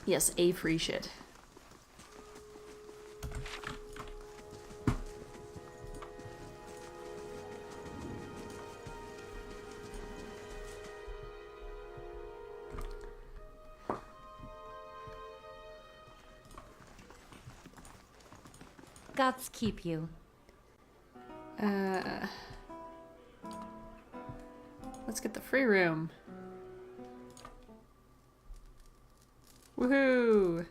Yes, a free shit. Gods keep you. Let's get the free room. Woohoo!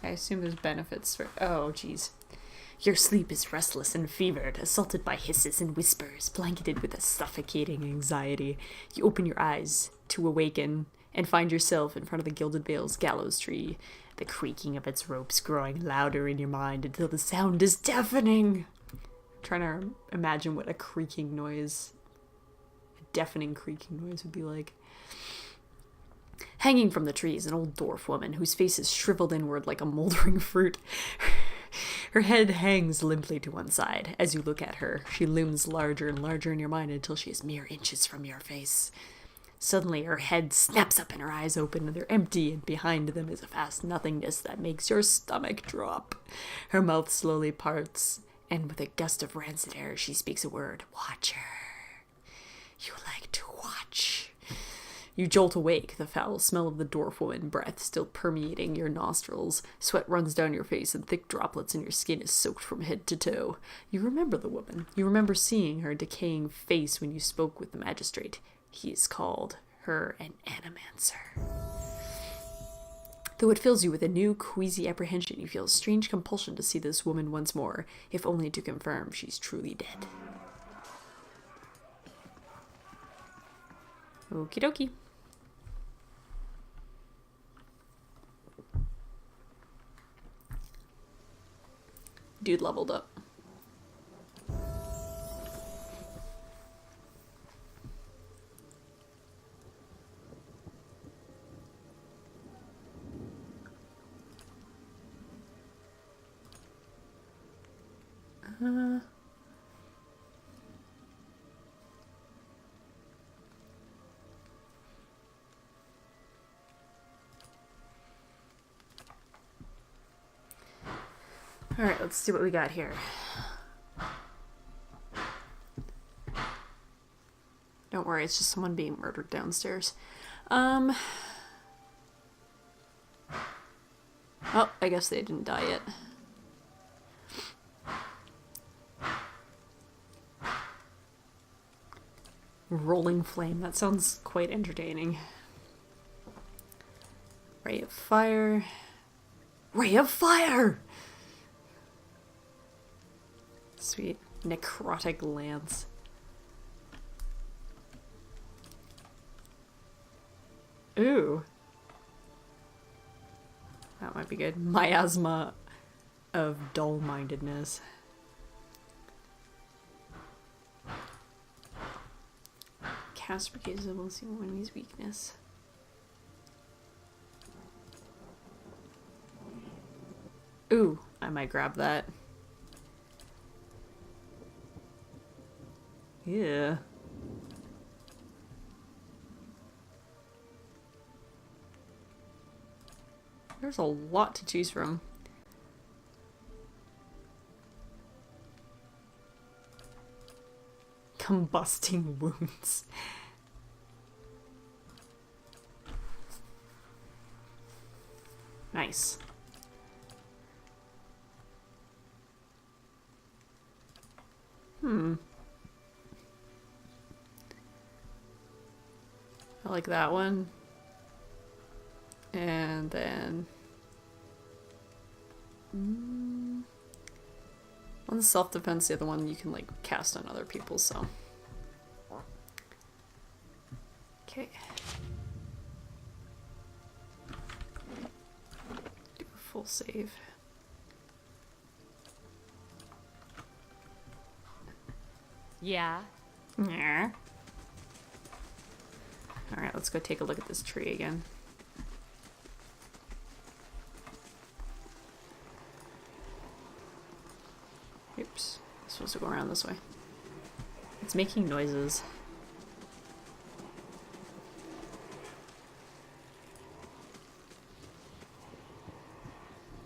I assume there's benefits for... Oh, jeez. Your sleep is restless and fevered, assaulted by hisses and whispers, blanketed with a suffocating anxiety. You open your eyes to awaken and find yourself in front of the Gilded Vale's gallows tree, the creaking of its ropes growing louder in your mind until the sound is deafening. I'm trying to imagine what a creaking noise, a deafening creaking noise would be like. Hanging from the tree is an old dwarf woman whose face is shriveled inward like a moldering fruit. Her head hangs limply to one side. As you look at her, she looms larger and larger in your mind until she is mere inches from your face. Suddenly, her head snaps up and her eyes open, and they're empty, and behind them is a vast nothingness that makes your stomach drop. Her mouth slowly parts, and with a gust of rancid air, she speaks a word. Watcher. You like to watch. You jolt awake, the foul smell of the dwarf woman breath still permeating your nostrils. Sweat runs down your face and thick droplets in your skin is soaked from head to toe. You remember the woman. You remember seeing her decaying face when you spoke with the magistrate. He has called her an animancer. Though it fills you with a new, queasy apprehension, you feel a strange compulsion to see this woman once more, if only to confirm she's truly dead. Okie dokie. Dude leveled up. Alright, let's see what we got here. Don't worry, it's just someone being murdered downstairs. Oh, I guess they didn't die yet. Rolling flame, that sounds quite entertaining. Ray of fire. Ray of fire! Sweet. Necrotic lance. Ooh. That might be good. Miasma of dull-mindedness. Cast brigades of will see one enemy's weakness. Ooh, I might grab that. Yeah. There's a lot to choose from. Combusting wounds. Nice. I like that one. And then... one's self-defense, the other one you can, like, cast on other people, so... Okay. Do a full save. Yeah. Yeah. Alright, let's go take a look at this tree again. Oops. I'm supposed to go around this way. It's making noises.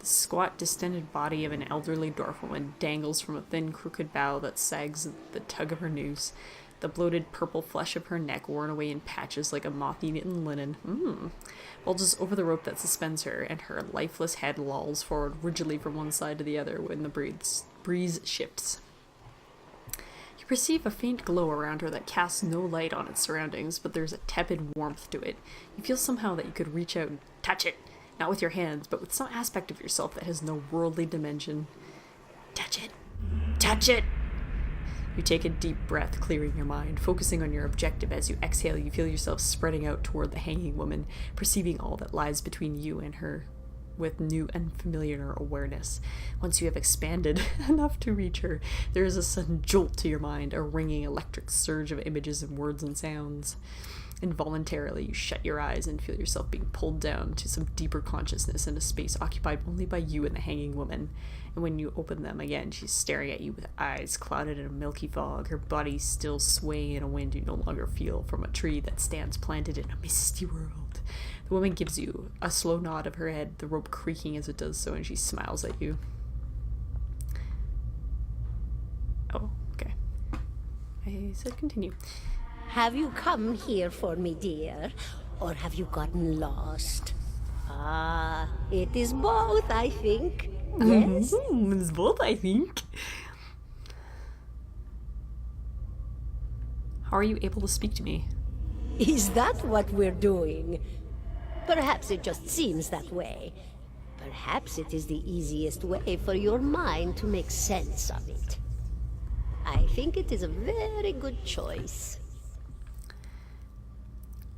The squat, distended body of an elderly dwarf woman dangles from a thin, crooked bough that sags at the tug of her noose. The bloated purple flesh of her neck worn away in patches like a moth-eaten linen. Bulges over the rope that suspends her, and her lifeless head lolls forward rigidly from one side to the other when the breeze shifts. You perceive a faint glow around her that casts no light on its surroundings, but there's a tepid warmth to it. You feel somehow that you could reach out and touch it, not with your hands, but with some aspect of yourself that has no worldly dimension. Touch it! Touch it! You take a deep breath, clearing your mind, focusing on your objective. As you exhale, you feel yourself spreading out toward the hanging woman, perceiving all that lies between you and her with new and familiar awareness. Once you have expanded enough to reach her, there is a sudden jolt to your mind, a ringing electric surge of images and words and sounds. Involuntarily, you shut your eyes and feel yourself being pulled down to some deeper consciousness in a space occupied only by you and the hanging woman. And when you open them again, she's staring at you with eyes clouded in a milky fog, her body still swaying in a wind you no longer feel from a tree that stands planted in a misty world. The woman gives you a slow nod of her head, the rope creaking as it does so, and she smiles at you. Oh, okay. I said continue. Have you come here for me, dear? Or have you gotten lost? Ah, it is both, I think. Yes? It's both, I think. How are you able to speak to me? Is that what we're doing? Perhaps it just seems that way. Perhaps it is the easiest way for your mind to make sense of it. I think it is a very good choice.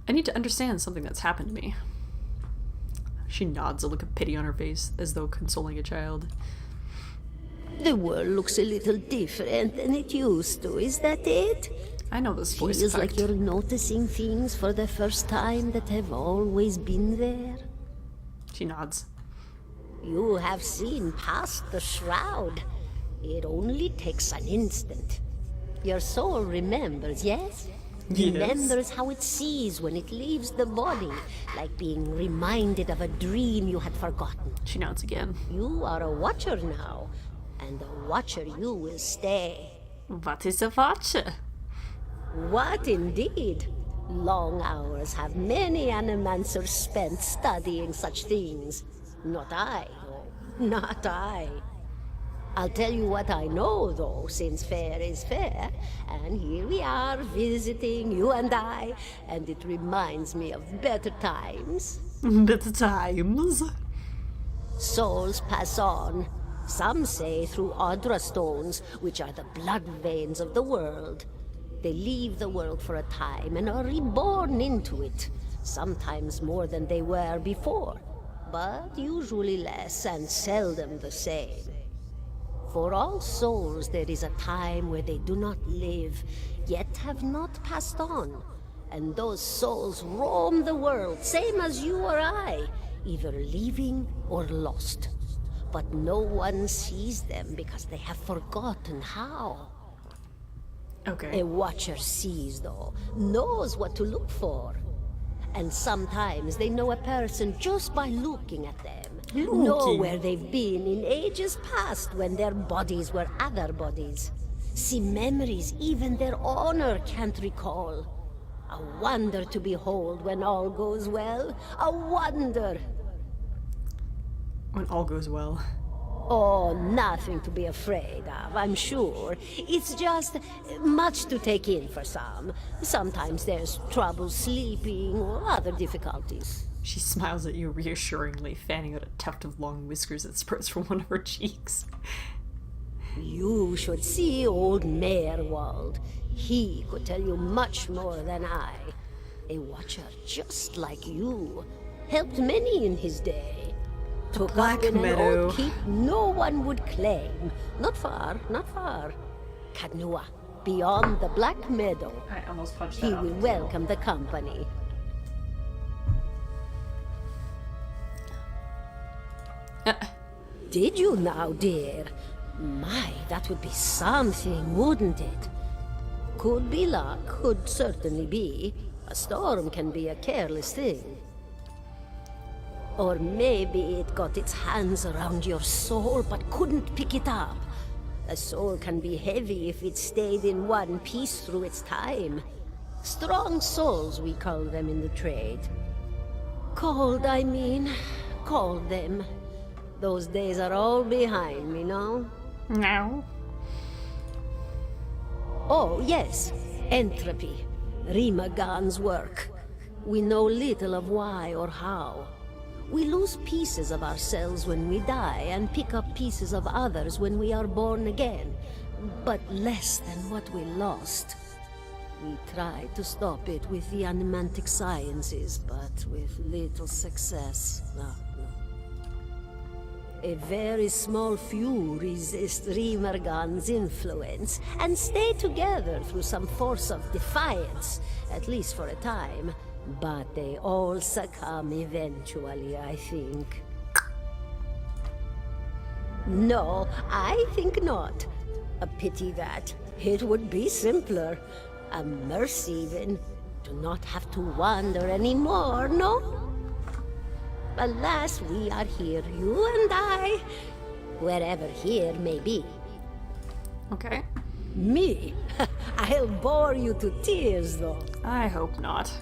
I need to understand something that's happened to me. She nods, a look of pity on her face, as though consoling a child. The world looks a little different than it used to, is that it? I know this voice. Feels like you're noticing things for the first time that have always been there. She nods. You have seen past the shroud. It only takes an instant. Your soul remembers, yes? Yes. Remembers how it sees when it leaves the body, like being reminded of a dream you had forgotten. She nods again. You are a watcher now, and a watcher you will stay. What is a watcher? What indeed? Long hours have many animancers spent studying such things. Not I, though. Not I. I'll tell you what I know, though, since fair is fair. And here we are, visiting, you and I, and it reminds me of better times. Better times? Souls pass on. Some say through Audra stones, which are the blood veins of the world. They leave the world for a time and are reborn into it, sometimes more than they were before, but usually less and seldom the same. For all souls there is a time where they do not live, yet have not passed on, and those souls roam the world, same as you or I, either leaving or lost. But no one sees them because they have forgotten how. Okay. A watcher sees, though, knows what to look for. And sometimes they know a person just by looking at them. Know where they've been in ages past when their bodies were other bodies. See memories even their owner can't recall. A wonder to behold when all goes well. A wonder! When all goes well. Oh, nothing to be afraid of, I'm sure. It's just much to take in for some. Sometimes there's trouble sleeping or other difficulties. She smiles at you reassuringly, fanning out a tuft of long whiskers that sprouts from one of her cheeks. You should see old Meerwald. He could tell you much more than I. A watcher just like you. Helped many in his day. Took Black up in Meadow. an old keep no one would claim. Not far, not far. Kadnua, beyond the Black Meadow. I almost punched He will welcome the company. Did you now, dear? My, that would be something, wouldn't it? Could be luck, could certainly be. A storm can be a careless thing. Or maybe it got its hands around your soul but couldn't pick it up. A soul can be heavy if it stayed in one piece through its time. Strong souls, we call them in the trade. Cold, I mean. Called them. Those days are all behind me, no? No. Oh, yes. Entropy. Rimagan's work. We know little of why or how. We lose pieces of ourselves when we die and pick up pieces of others when we are born again, but less than what we lost. We tried to stop it with the animantic sciences, but with little success. No. A very small few resist Rimergan's influence and stay together through some force of defiance, at least for a time. But they all succumb eventually, I think. No, I think not. A pity that. It would be simpler. A mercy even. To not have to wander anymore, no? Alas, we are here, you and I. Wherever here may be. Okay. Me? I'll bore you to tears, though. I hope not.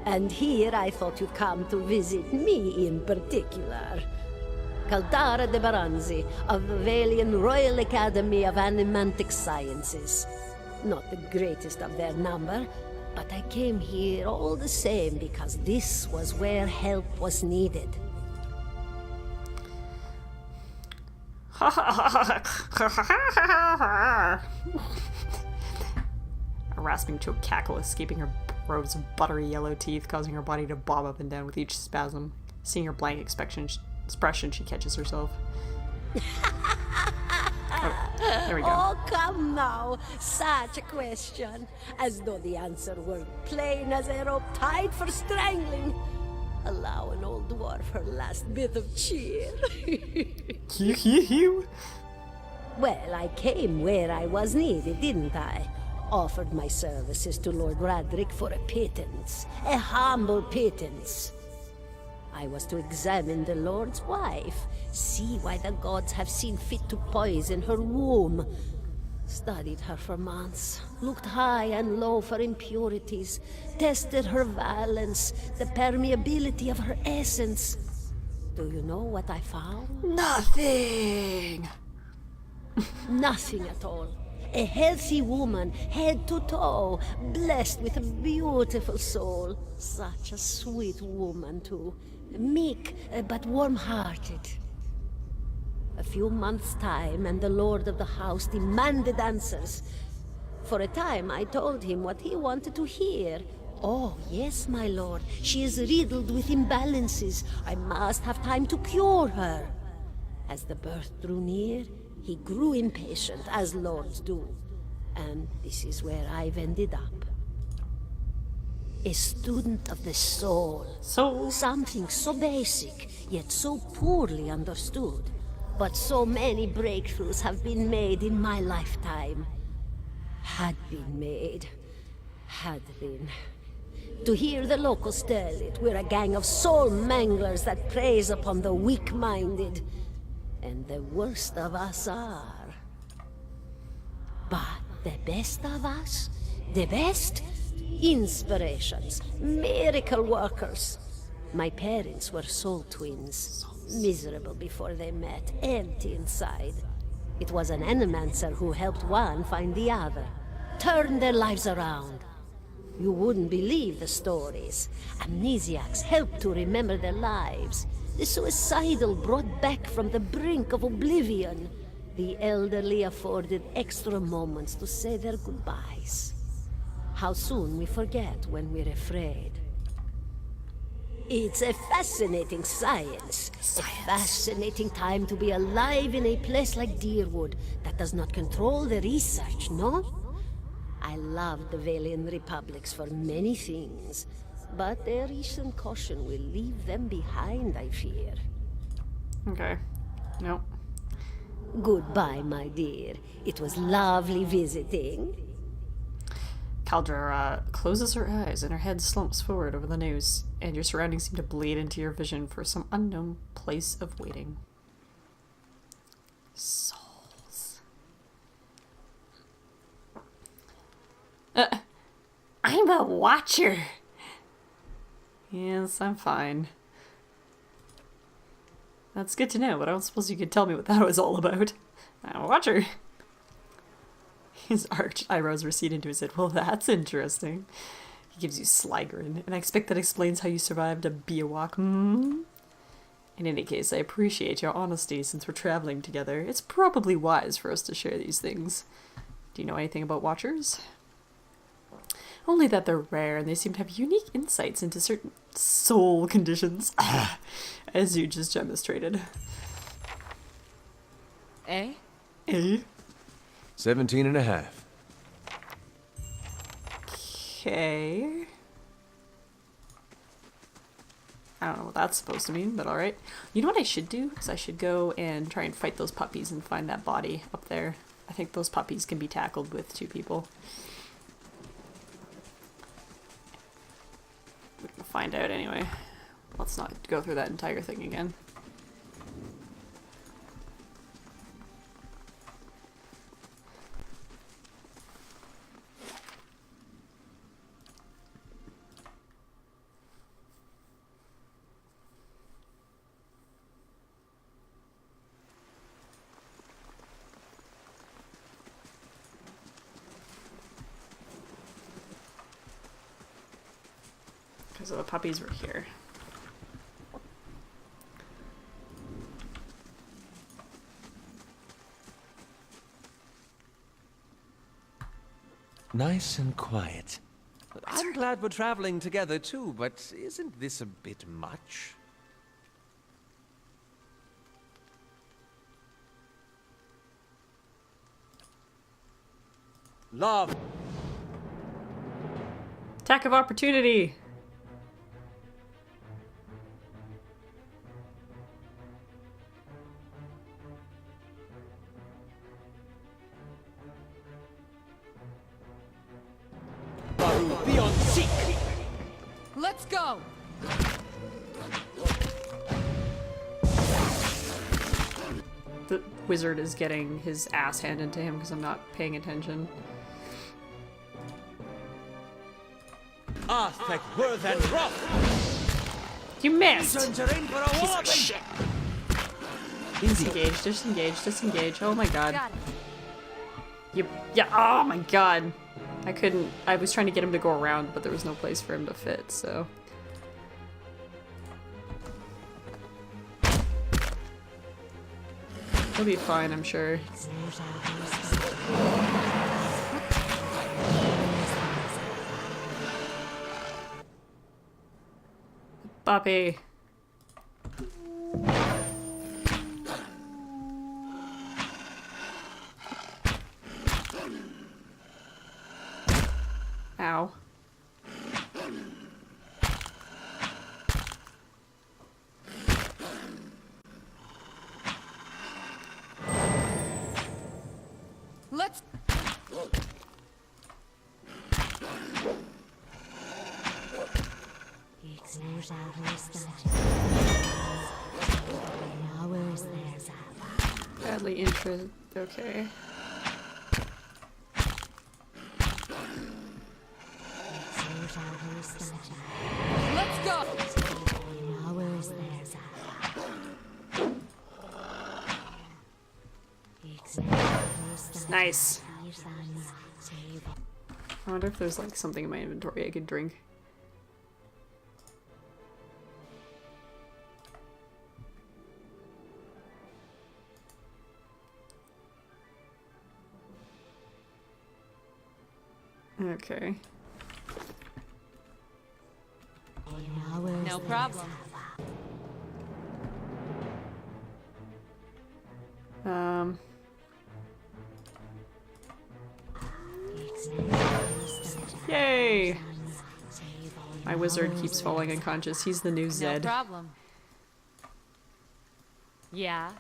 And here I thought you'd come to visit me in particular. Caldara de Baranzi, of the Valian Royal Academy of Animantic Sciences. Not the greatest of their number, but I came here all the same because this was where help was needed. A rasping choke cackle escaping her rows of buttery yellow teeth, causing her body to bob up and down with each spasm. Seeing her blank expression, she catches herself. Oh, there we go. Oh, come now. Such a question. As though the answer were plain as a rope tied for strangling. Allow an old dwarf her last bit of cheer. Well, I came where I was needed, didn't I? Offered my services to Lord Radric for a pittance. A humble pittance. I was to examine the Lord's wife, see why the gods have seen fit to poison her womb. Studied her for months, looked high and low for impurities, tested her valence, the permeability of her essence. Do you know what I found? Nothing! Nothing at all. A healthy woman, head to toe, blessed with a beautiful soul. Such a sweet woman, too. Meek, but warm-hearted. A few months' time, and the lord of the house demanded answers. For a time, I told him what he wanted to hear. Oh, yes, my lord. She is riddled with imbalances. I must have time to cure her. As the birth drew near, he grew impatient, as lords do. And this is where I've ended up. A student of the soul. Soul? Something so basic, yet so poorly understood. But so many breakthroughs have been made in my lifetime. Had been made. Had been. To hear the locals tell it, we're a gang of soul manglers that preys upon the weak-minded. And the worst of us are. But the best of us? The best? Inspirations. Miracle workers. My parents were soul twins. Miserable before they met, empty inside. It was an animancer who helped one find the other. Turned their lives around. You wouldn't believe the stories. Amnesiacs helped to remember their lives. The suicidal brought back from the brink of oblivion. The elderly afforded extra moments to say their goodbyes. How soon we forget when we're afraid. It's a fascinating science. A fascinating time to be alive in a place like Deerwood that does not control the research, no? I love the Valian Republics for many things. But their recent caution will leave them behind, I fear. Okay. Nope. Goodbye, my dear. It was lovely visiting. Caldera closes her eyes and her head slumps forward over the news, and your surroundings seem to bleed into your vision for some unknown place of waiting. Souls. I'm a watcher. Yes, I'm fine. That's good to know, but I don't suppose you could tell me what that was all about. I'm a watcher. His arched eyebrows recede into his head. Well, that's interesting. He gives you sly grin, and I expect that explains how you survived a Biawak. In any case, I appreciate your honesty since we're traveling together. It's probably wise for us to share these things. Do you know anything about watchers? Only that they're rare, and they seem to have unique insights into certain soul conditions, as you just demonstrated. Eh? Eh? 17 and a half. Okay. I don't know what that's supposed to mean, but alright. You know what I should do? Is I should go and try and fight those puppies and find that body up there. I think those puppies can be tackled with 2 people. We're gonna find out anyway. Let's not go through that entire thing again. So the puppies were here. Nice and quiet. I'm glad we're traveling together too, but isn't this a bit much? Love. Attack of opportunity! Beyond seek. Let's go! The wizard is getting his ass handed to him because I'm not paying attention. Aztec worth and rough. You missed! Turns her in for a Piece of walloping. shit. Disengage, disengage, disengage. Oh my god. Got it. Yeah, oh my god. I was trying to get him to go around, but there was no place for him to fit, so. He'll be fine, I'm sure. Puppy. Ow. Let's... Badly interested. Okay. Let's go! Nice. I wonder if there's like something in my inventory I could drink. Okay. No problem. Yay! My wizard keeps falling unconscious. He's the new No Zed. problem. Yeah.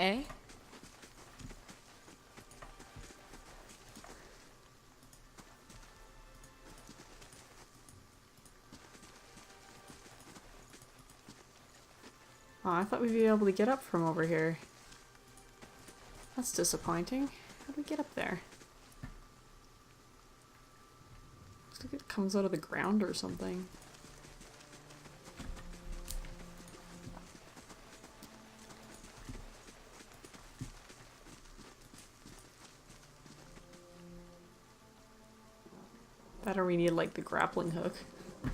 Eh? Oh, I thought we'd be able to get up from over here. That's disappointing. How do we get up there? Looks like it comes out of the ground or something. That or we need like the grappling hook to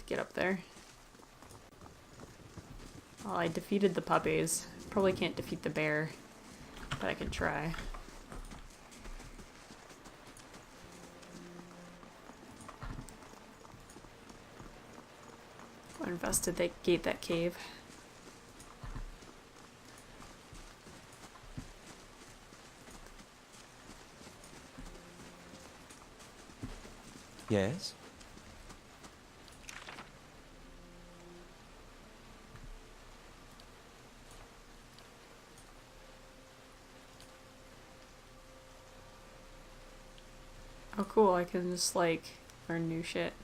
get up there. Well, I defeated the puppies. Probably can't defeat the bear, but I could try. I'll investigate that cave. Yes? Oh cool, I can just like learn new shit.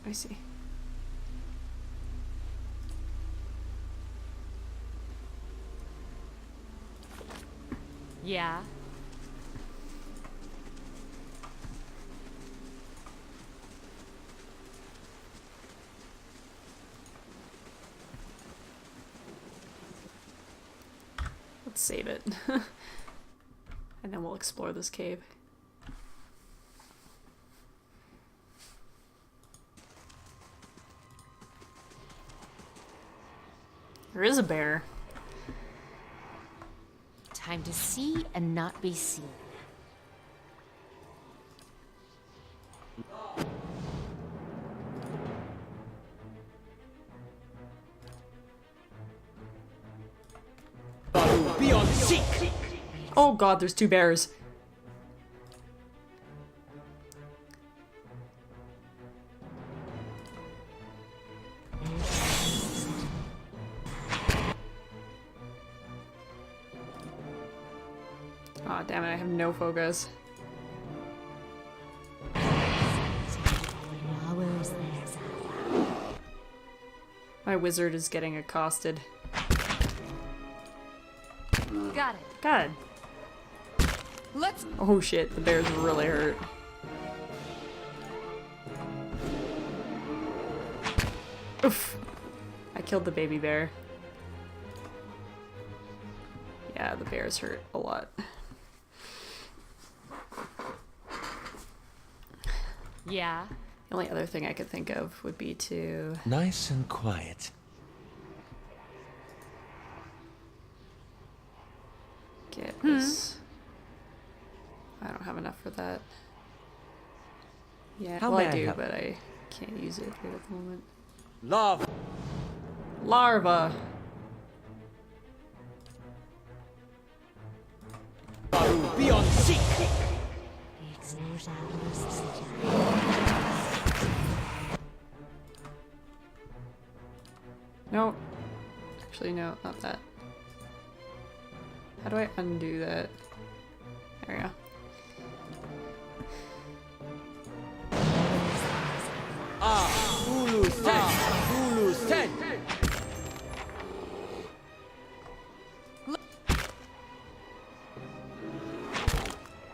I see. Yeah. Let's save it. And then we'll explore this cave. There is a bear. Time to see and not be seen. Beyond seek! Oh god, there's two bears. Aw, damn it, I have no focus. My wizard is getting accosted. Got it. God. Let's. Oh shit, the bear's really hurt. Oof. I killed the baby bear. Yeah, the bear's hurt a lot. Yeah. The only other thing I could think of would be to... Nice and quiet. get this. I don't have enough for that. Yeah, How well may I I do, help? but I can't use it right at the moment. Love! Larva! Beyond seek! No. Actually, no, not that. How do I undo that? There we go. Ulu Sen! Ulu Sen!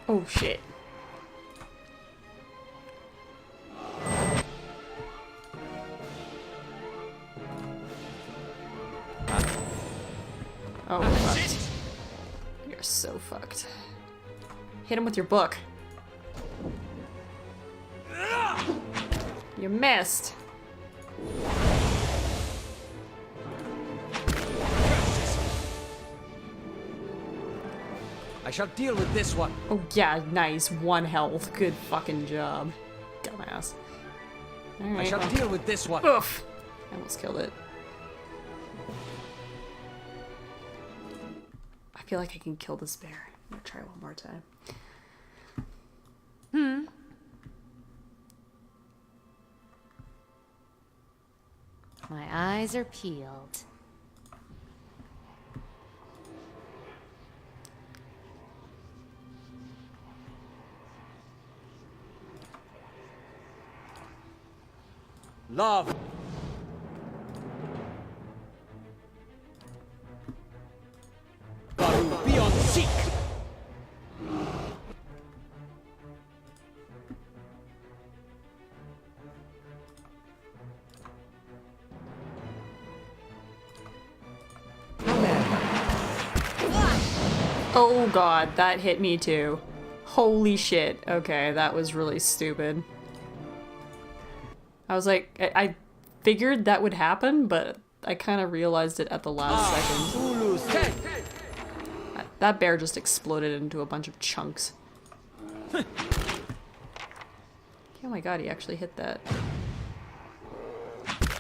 Oh shit. Oh, we're fucked. You're so fucked. Hit him with your book. You missed. I shall deal with this one. Oh yeah, nice. 1 health. Good fucking job. Dumbass. I Alright. shall deal with this one. Oof. I almost killed it. I feel like I can kill this bear. I'm gonna try one more time. My eyes are peeled. Love. Baru, be on seek. Oh god, that hit me too. Holy shit. Okay, that was really stupid. I was like, I figured that would happen, but I kind of realized it at the last second. Zulu, set. That bear just exploded into a bunch of chunks. Oh my god, he actually hit that.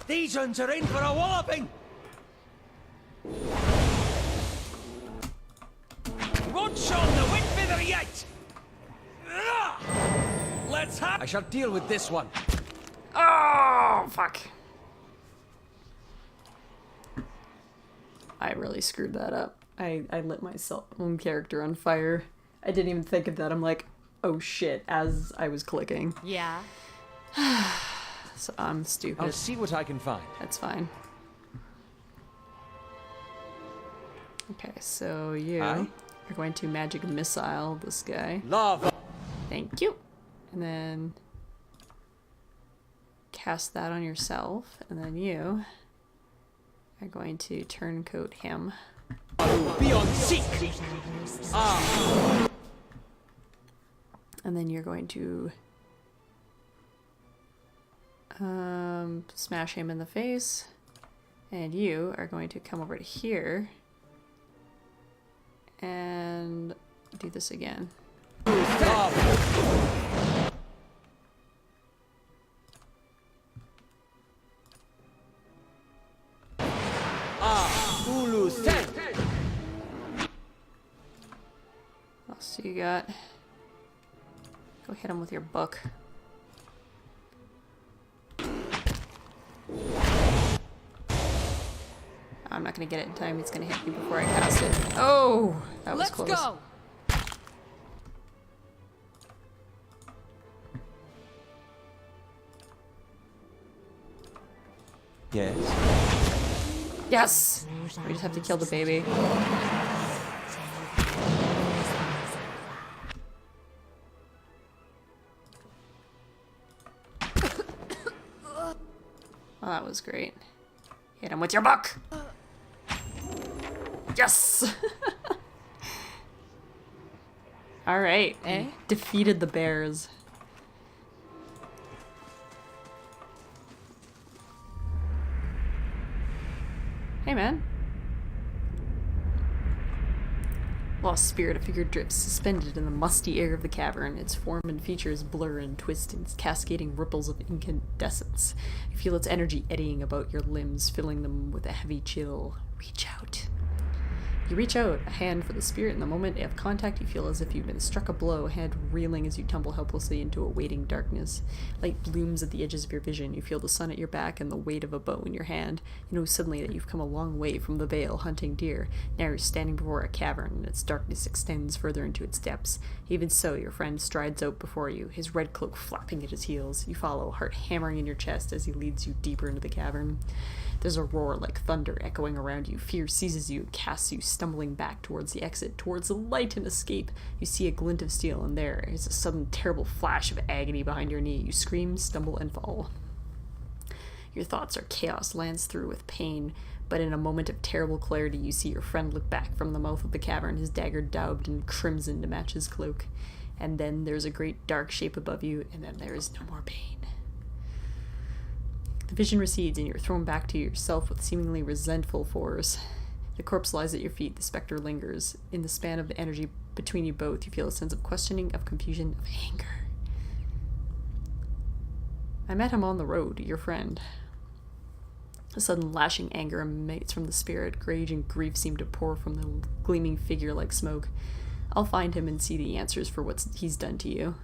These ones are in for a walloping. We won't show them the wind feather yet. Let's have. I shall deal with this one. Oh, fuck. I really screwed that up. I lit my own character on fire. I didn't even think of that. I'm like, oh shit, as I was clicking. Yeah. So I'm stupid. I'll see what I can find. That's fine. Okay, so you Aye. are going to magic missile this guy. Love. Thank you. And then cast that on yourself, and then you are going to turncoat him. Be on seek. And then you're going to smash him in the face. And you are going to come over to here and do this again. Ulu, set. What else do you got? Go hit him with your book. I'm not gonna get it in time. It's gonna hit me before I cast it. Oh, that was Let's close. go. Yes. Yes! We just have to kill the baby. Oh, that was great. Hit him with your book! Yes! Alright. Eh? Defeated the bears. Hey, man. Lost spirit, a figure drifts, suspended in the musty air of the cavern. Its form and features blur and twist in cascading ripples of incandescence. You feel its energy eddying about your limbs, filling them with a heavy chill. Reach out. You reach out, a hand for the spirit. In the moment of contact, you feel as if you've been struck a blow, head reeling as you tumble helplessly into a waiting darkness. Light blooms at the edges of your vision. You feel the sun at your back and the weight of a bow in your hand. You know suddenly that you've come a long way from the vale hunting deer. Now you're standing before a cavern, and its darkness extends further into its depths. Even so, your friend strides out before you, his red cloak flapping at his heels. You follow, heart hammering in your chest as he leads you deeper into the cavern. There's a roar like thunder echoing around you. Fear seizes you, casts you stumbling back towards the exit, towards the light and escape. You see a glint of steel, and there is a sudden terrible flash of agony behind your knee. You scream, stumble, and fall. Your thoughts are chaos lanced through with pain, but in a moment of terrible clarity, you see your friend look back from the mouth of the cavern, his dagger daubed in crimson to match his cloak. And then there's a great dark shape above you, and then there is no more pain. The vision recedes, and you're thrown back to yourself with seemingly resentful force. The corpse lies at your feet. The specter lingers. In the span of the energy between you both, you feel a sense of questioning, of confusion, of anger. I met him on the road, your friend. A sudden lashing anger emanates from the spirit. Rage and grief seem to pour from the gleaming figure like smoke. I'll find him and see the answers for what he's done to you.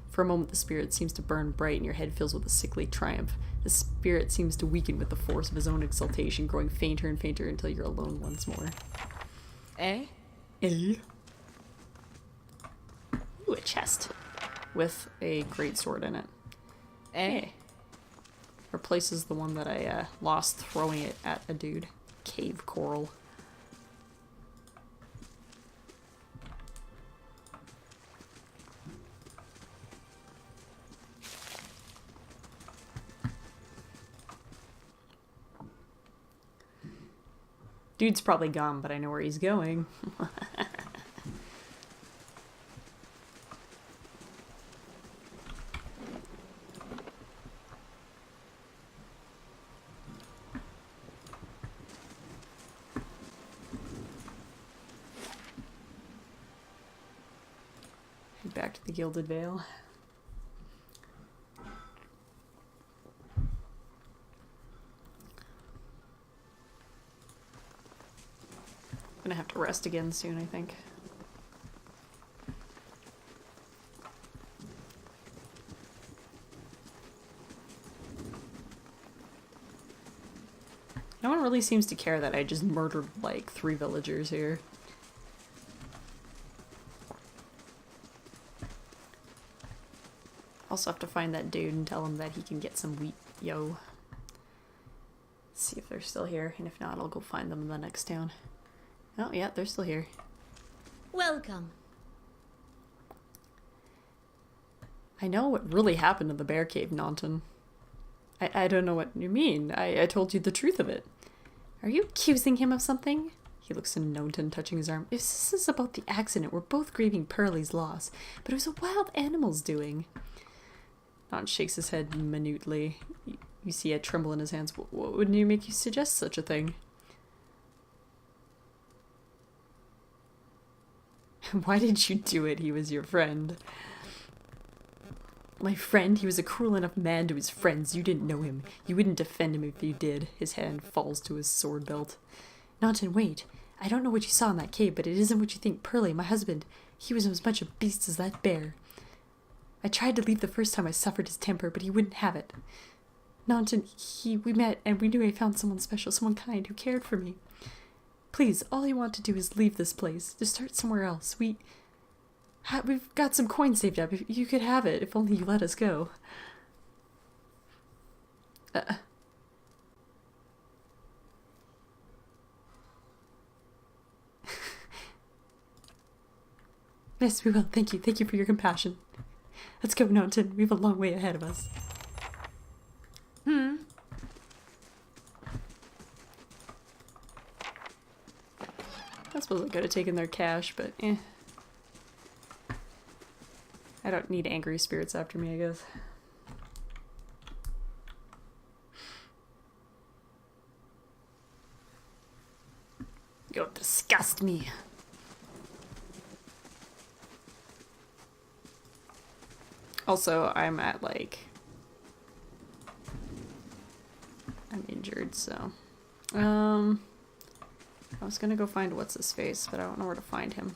For a moment, the spirit seems to burn bright and your head fills with a sickly triumph. The spirit seems to weaken with the force of his own exultation, growing fainter and fainter until you're alone once more. Eh? Eh? Ooh, a chest with a great sword in it. Eh? Replaces the one that I lost throwing it at a dude. Cave coral. Dude's probably gone, but I know where he's going. Head back to the Gilded Vale. I'm gonna have to rest again soon, I think. No one really seems to care that I just murdered like 3 villagers here. Also have to find that dude and tell him that he can get some wheat, yo. See if they're still here, and if not, I'll go find them in the next town. Oh, yeah, they're still here. Welcome. I know what really happened in the bear cave, Naunton. I don't know what you mean. I told you the truth of it. Are you accusing him of something? He looks to Naunton, touching his arm. If this is about the accident, we're both grieving Pearlie's loss. But it was a wild animal's doing. Naunton shakes his head minutely. You see a tremble in his hands. What would make you suggest such a thing? Why did you do it? He was your friend. My friend? He was a cruel enough man to his friends. You didn't know him. You wouldn't defend him if you did. His hand falls to his sword belt. Naunton, wait. I don't know what you saw in that cave, but it isn't what you think. Pearlie, my husband, he was as much a beast as that bear. I tried to leave the first time I suffered his temper, but he wouldn't have it. Naunton, we met, and we knew I found someone special, someone kind, who cared for me. Please, all you want to do is leave this place, to start somewhere else. We've got some coin saved up. If you could have it, if only you let us go. Yes, we will. Thank you. Thank you for your compassion. Let's go, Naunton. We have a long way ahead of us. I suppose I could have taken their cash, but eh. I don't need angry spirits after me, I guess. You disgust me. Also, I'm at like... I'm injured, so... I was gonna go find what's-his-face, but I don't know where to find him.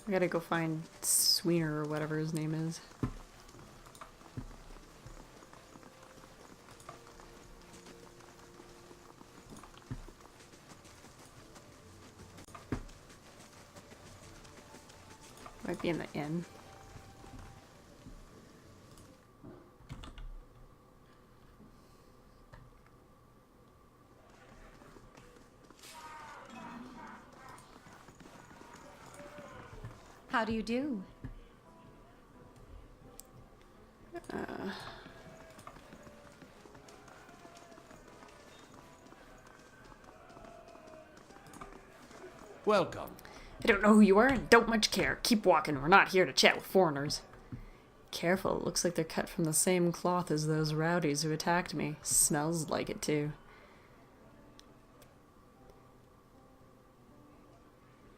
I gotta go find Sweener or whatever his name is. Might be in the inn. How do you do? Welcome. I don't know who you are and don't much care. Keep walking. We're not here to chat with foreigners. Careful. It looks like they're cut from the same cloth as those rowdies who attacked me. Smells like it, too.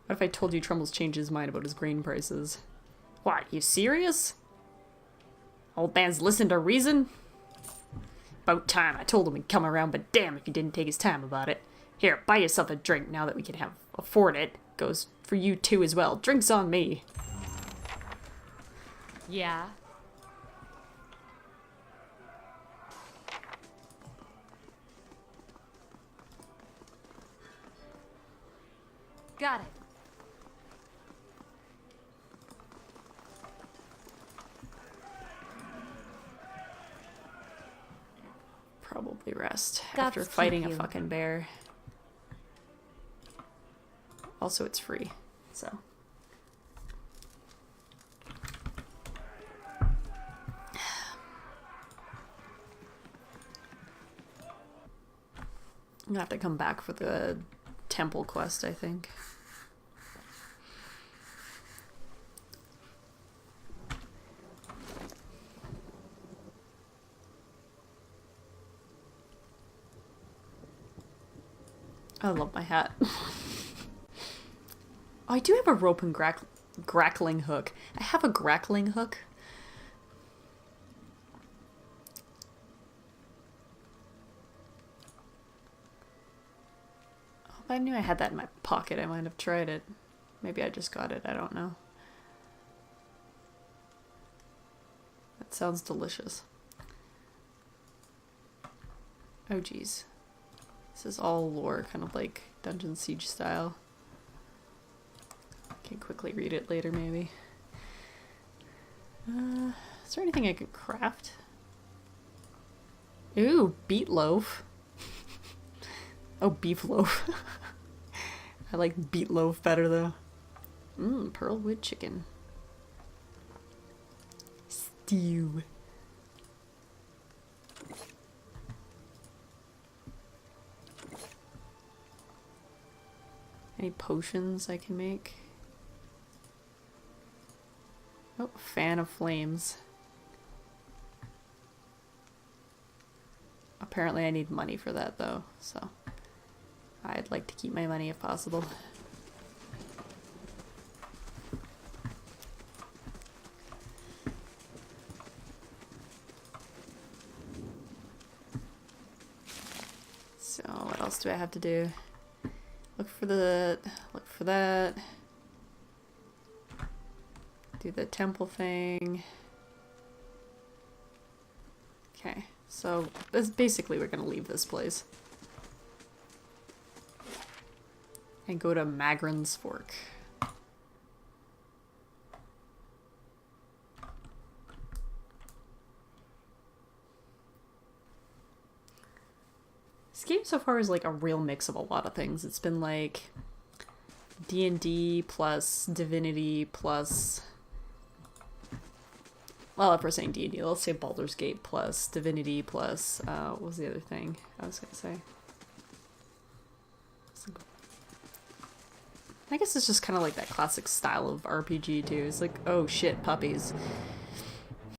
What if I told you Trumbull's changed his mind about his grain prices? What, you serious? Old man's listened to reason? About time I told him he'd come around, but damn if he didn't take his time about it. Here, buy yourself a drink now that we can afford it. Goes for you too as well. Drinks on me. Yeah. Got it. Probably rest Gods after keep fighting a you. fucking bear. Also, it's free, so. I'm gonna have to come back for the temple quest, I think. I love my hat. Oh, I do have a rope and grappling hook. I have a grappling hook. Oh, if I knew I had that in my pocket, I might have tried it. Maybe I just got it, I don't know. That sounds delicious. Oh, geez. This is all lore, kind of like Dungeon Siege style. I can quickly read it later, maybe. Is there anything I could craft? Ooh, beet loaf. Oh, beef loaf. I like beet loaf better, though. Mmm, pearlwood chicken. Stew. Any potions I can make? Oh, fan of flames. Apparently I need money for that though, so I'd like to keep my money if possible. So what else do I have to do? Look for that. Do the temple thing. Okay, so that's basically we're gonna leave this place. And go to Magrin's Fork. This game so far is like a real mix of a lot of things. It's been like D&D plus Divinity plus... Well, if we're saying D&D, let's say Baldur's Gate plus Divinity plus... what was the other thing I was going to say? I guess it's just kind of like that classic style of RPG too. It's like, oh shit, puppies.